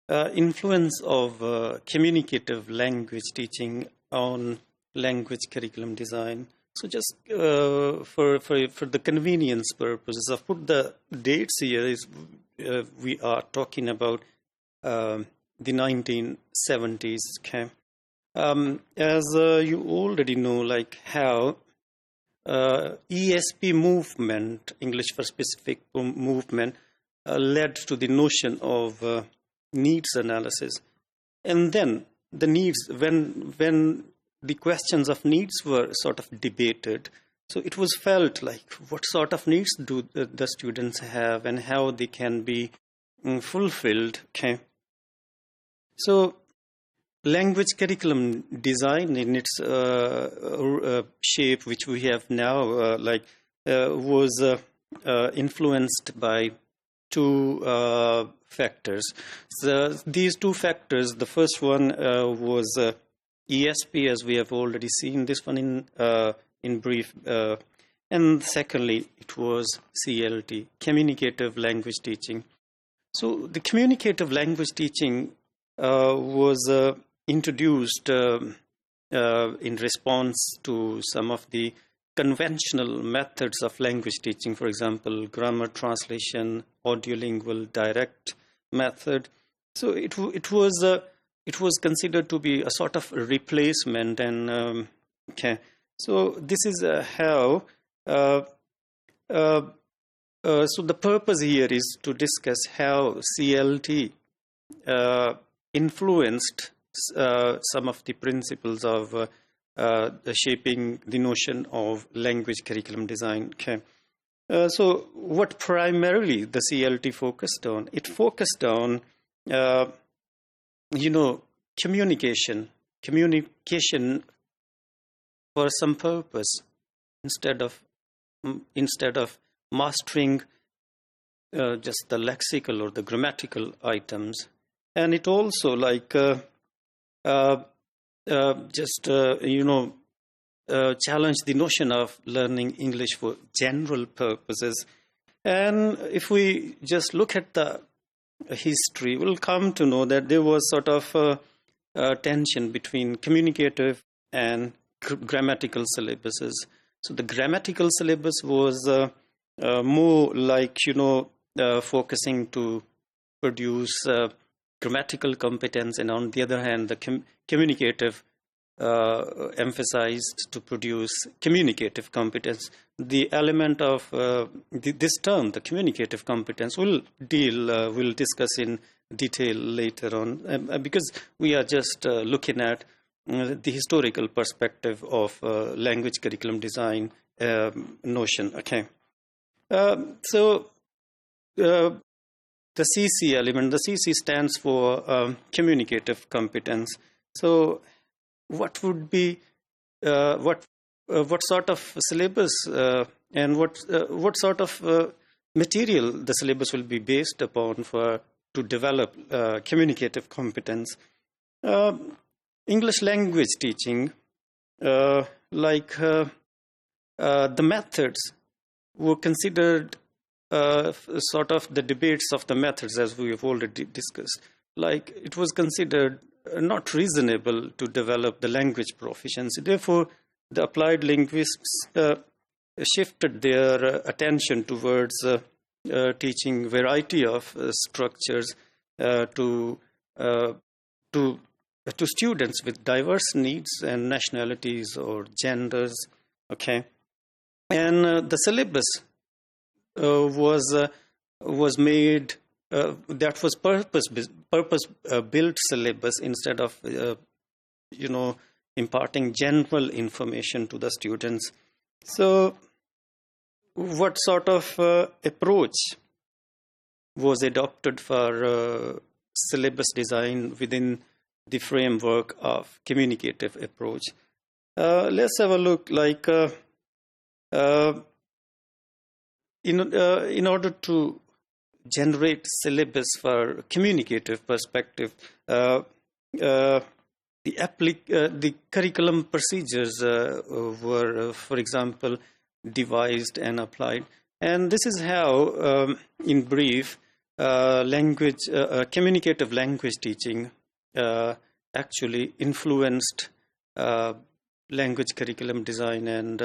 influence of communicative language teaching on language curriculum design. So just for the convenience purposes, I've put the dates here. We are talking about the 1970s. Okay, as you already know, like how ESP movement, English for Specific movement, led to the notion of needs analysis, and then the needs when the questions of needs were sort of debated. So it was felt like what sort of needs do the students have and how they can be fulfilled. Okay, so language curriculum design in its shape, which we have now, was influenced by two factors. So these two factors, the first one was ESP, as we have already seen this one in brief, and secondly it was CLT, communicative language teaching. So the communicative language teaching was introduced in response to some of the conventional methods of language teaching, for example, grammar translation, audiolingual direct method. So it was considered to be a sort of replacement, and okay. So this is how. So the purpose here is to discuss how CLT influenced some of the principles of shaping the notion of language curriculum design. Okay. So what primarily the CLT focused on? It focused on, communication for some purpose instead of mastering just the lexical or the grammatical items. And it also challenge the notion of learning English for general purposes. And if we just look at the history, we'll come to know that there was sort of a tension between communicative and grammatical syllabuses. So the grammatical syllabus was more focusing to produce grammatical competence, and on the other hand, the communicative emphasized to produce communicative competence. The element of this term, the communicative competence, we'll discuss in detail later on, because we are just looking at the historical perspective of language curriculum design notion. Okay, so the CC element, the CC stands for communicative competence. So what would be what sort of syllabus and what sort of material the syllabus will be based upon to develop communicative competence? English language teaching, the methods were considered sort of the debates of the methods, as we have already discussed. Like, it was considered not reasonable to develop the language proficiency. Therefore, the applied linguists shifted their attention towards teaching variety of structures to students with diverse needs and nationalities or genders. Okay, and the syllabus was made. That was purpose built syllabus instead of imparting general information to the students. So what sort of approach was adopted for syllabus design within the framework of communicative approach? Let's have a look. In order to generate syllabus for communicative perspective, the curriculum procedures were, for example, devised and applied. And this is how, in brief, communicative language teaching actually influenced language curriculum design, and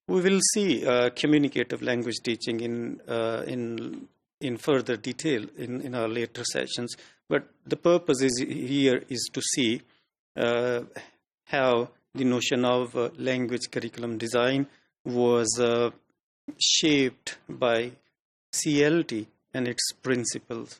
we will see communicative language teaching in further detail in our later sessions. But the purpose here is to see how the notion of language curriculum design was shaped by CLT and its principles.